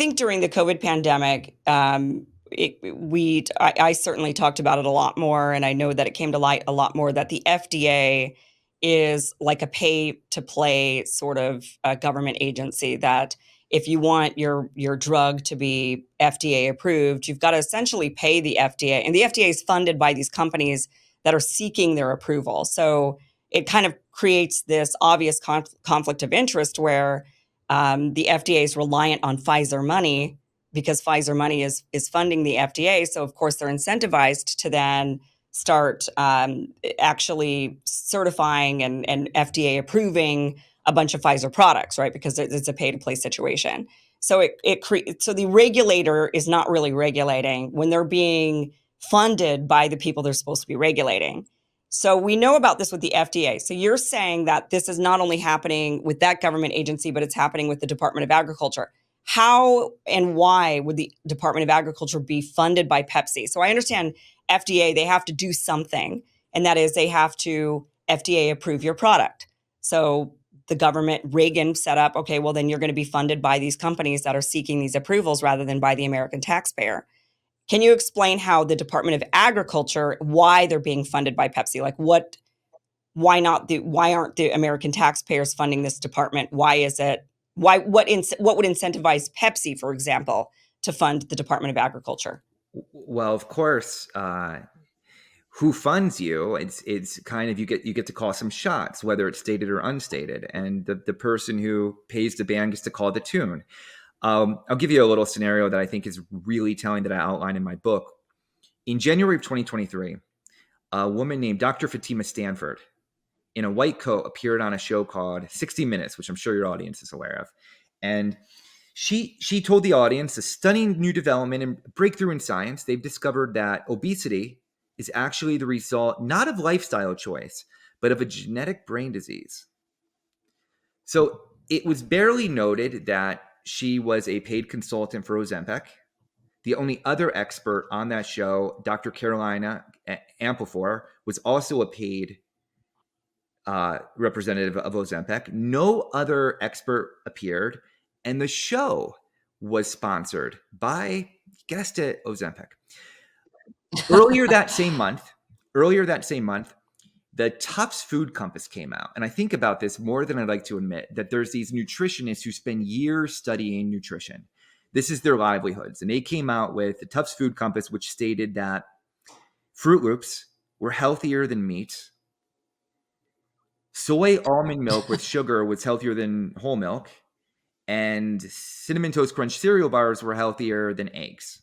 think during the COVID pandemic, I certainly talked about it a lot more, and I know that it came to light a lot more that the FDA is like a pay to play sort of government agency. That if you want your drug to be FDA approved, you've got to essentially pay the FDA, and the FDA is funded by these companies that are seeking their approval. So it kind of creates this obvious conflict of interest where the FDA is reliant on Pfizer money because Pfizer money is funding the FDA. So of course they're incentivized to then start actually certifying and FDA approving a bunch of Pfizer products, right? Because it's a pay to play situation. So so the regulator is not really regulating when they're being funded by the people they're supposed to be regulating. So we know about this with the FDA. So you're saying that this is not only happening with that government agency, but it's happening with the Department of Agriculture. How and why would the Department of Agriculture be funded by Pepsi? So I understand FDA, they have to do something, and that is they have to FDA approve your product. So the government, Reagan set up, okay, well, then you're going to be funded by these companies that are seeking these approvals rather than by the American taxpayer. Can you explain how the Department of Agriculture, why they're being funded by Pepsi? Like why aren't the American taxpayers funding this department? Why is it, what would incentivize Pepsi, for example, to fund the Department of Agriculture? Well, of course, who funds you? It's kind of you get to call some shots, whether it's stated or unstated, and the person who pays the band gets to call the tune. I'll give you a little scenario that I think is really telling that I outline in my book. In January of 2023, a woman named Dr. Fatima Stanford in a white coat appeared on a show called 60 Minutes, which I'm sure your audience is aware of. And she told the audience a stunning new development and breakthrough in science. They've discovered that obesity is actually the result not of lifestyle choice, but of a genetic brain disease. So it was barely noted that she was a paid consultant for Ozempic. The only other expert on that show, Dr. Carolina Amplefor, was also a paid representative of Ozempic. No other expert appeared, and the show was sponsored by, guessed it, Ozempic. Earlier that same month, the Tufts Food Compass came out. And I think about this more than I'd like to admit, that there's these nutritionists who spend years studying nutrition. This is their livelihoods. And they came out with the Tufts Food Compass, which stated that Fruit Loops were healthier than meat. Soy almond milk with sugar was healthier than whole milk. And Cinnamon Toast Crunch cereal bars were healthier than eggs.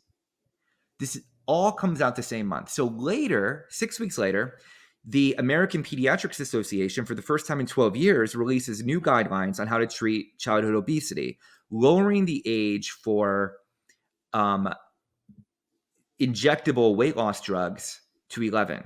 This all comes out the same month. So later, 6 weeks later, the American Pediatrics Association, for the first time in 12 years, releases new guidelines on how to treat childhood obesity, lowering the age for injectable weight loss drugs to 11.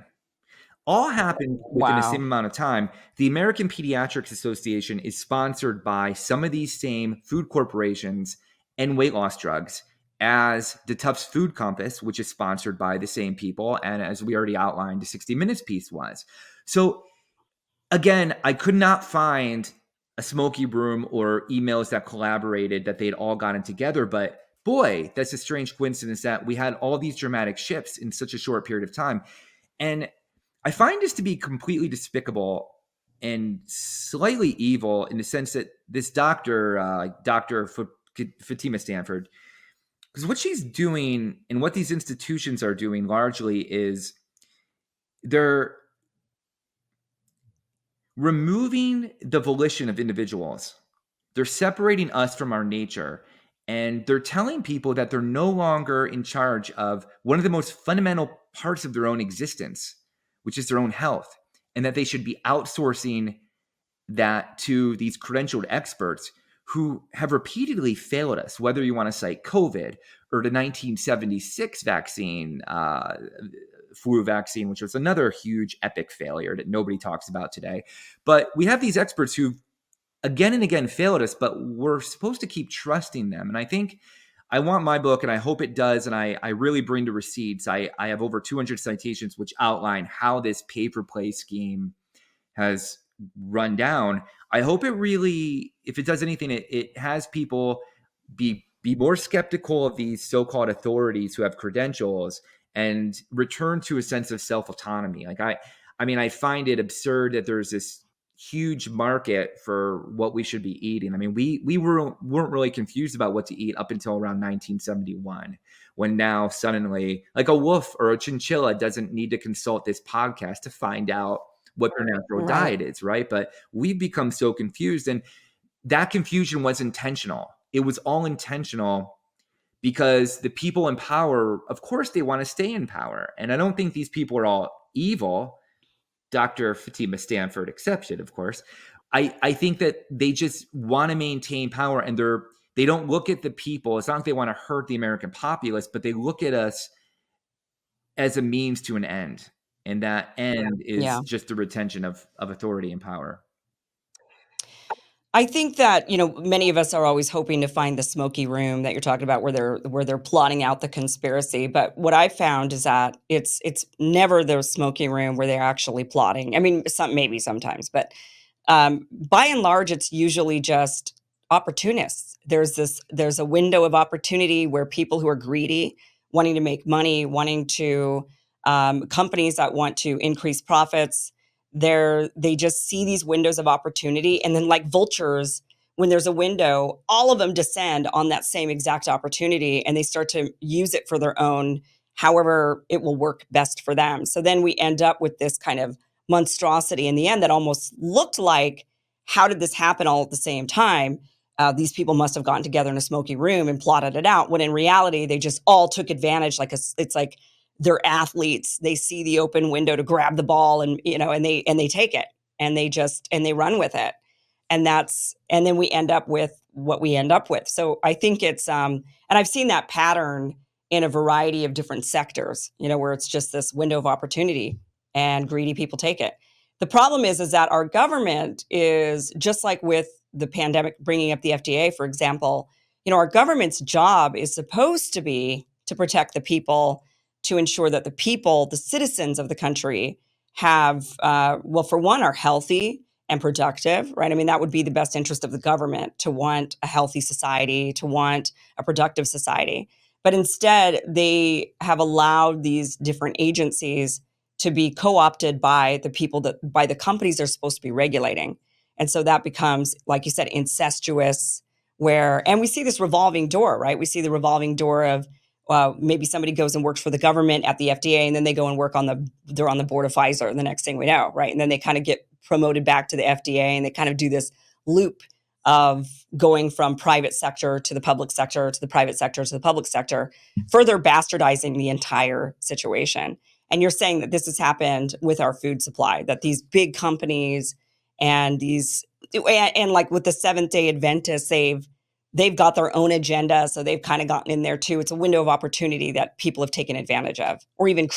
All happened within the same Wow. amount of time. The American Pediatrics Association is sponsored by some of these same food corporations and weight loss drugs as the Tufts Food Compass, which is sponsored by the same people. And as we already outlined, the 60 Minutes piece was. So again, I could not find a smoky room or emails that collaborated that they'd all gotten together. But boy, that's a strange coincidence that we had all these dramatic shifts in such a short period of time. And I find this to be completely despicable and slightly evil in the sense that this Dr. Fatima Stanford, because what she's doing and what these institutions are doing largely is they're removing the volition of individuals. They're separating us from our nature. And they're telling people that they're no longer in charge of one of the most fundamental parts of their own existence, which is their own health, and that they should be outsourcing that to these credentialed experts who have repeatedly failed us, whether you want to cite COVID or the 1976 vaccine, flu vaccine, which was another huge epic failure that nobody talks about today. But we have these experts who again and again failed us, but we're supposed to keep trusting them. And I think I want my book, and I hope it does, and I really bring the receipts. I have over 200 citations which outline how this pay-for-play scheme has run down. I hope it really, if it does anything, it has people be be more skeptical of these so-called authorities who have credentials and return to a sense of self-autonomy. Like I mean, I find it absurd that there's this huge market for what we should be eating. I mean, weren't really confused about what to eat up until around 1971, when now suddenly, like a wolf or a chinchilla doesn't need to consult this podcast to find out what their natural Right. diet is, right? But we've become so confused, and that confusion was intentional. It was all intentional because the people in power, of course, they want to stay in power. And I don't think these people are all evil, Dr. Fatima Stanford exception, of course. I think that they just want to maintain power, and they don't look at the people. It's not like they want to hurt the American populace, but they look at us as a means to an end. And that end is Yeah. just the retention of authority and power. I think that, many of us are always hoping to find the smoky room that you're talking about where they're plotting out the conspiracy. But what I found is that it's never the smoky room where they're actually plotting. I mean, maybe sometimes, but by and large, it's usually just opportunists. There's a window of opportunity where people who are greedy, wanting to make money, wanting to companies that want to increase profits, they just see these windows of opportunity, and then like vultures, when there's a window, all of them descend on that same exact opportunity, and they start to use it for their own, however it will work best for them. So then we end up with this kind of monstrosity in the end that almost looked like, how did this happen all at the same time? These people must have gotten together in a smoky room and plotted it out, when in reality they just all took advantage. It's like they're athletes, they see the open window to grab the ball, and and they take it, and they run with it, and then we end up with what we end up with. So I think and I've seen that pattern in a variety of different sectors, where it's just this window of opportunity and greedy people take it. The problem is that our government is just like with the pandemic, bringing up the FDA, for example. Our government's job is supposed to be to protect the people, to ensure that the people, the citizens of the country, have, well, for one, are healthy and productive, right? I mean, that would be the best interest of the government, to want a healthy society, to want a productive society. But instead, they have allowed these different agencies to be co-opted by by the companies they're supposed to be regulating. And so that becomes, like you said, incestuous, and we see this revolving door, right? We see the revolving door of, maybe somebody goes and works for the government at the FDA, and then they go and they're on the board of Pfizer, and the next thing we know, right? And then they kind of get promoted back to the FDA, and they kind of do this loop of going from private sector to the public sector, to the private sector to the public sector, further bastardizing the entire situation. And you're saying that this has happened with our food supply, that these big companies and like with the Seventh-day Adventists, they've got their own agenda, so they've kind of gotten in there too. It's a window of opportunity that people have taken advantage of, or even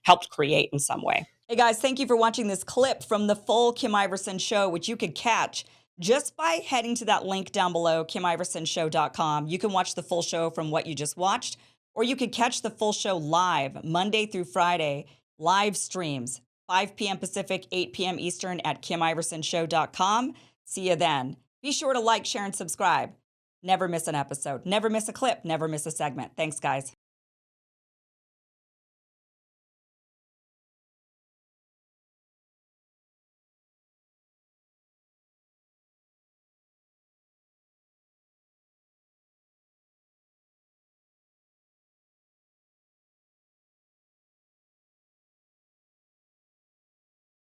helped create in some way. Hey guys, thank you for watching this clip from the full Kim Iverson show, which you could catch just by heading to that link down below, KimIversonShow.com. You can watch the full show from what you just watched, or you could catch the full show live Monday through Friday, live streams, 5 p.m. Pacific, 8 p.m. Eastern at KimIversonShow.com. See you then. Be sure to like, share, and subscribe. Never miss an episode. Never miss a clip. Never miss a segment. Thanks, guys.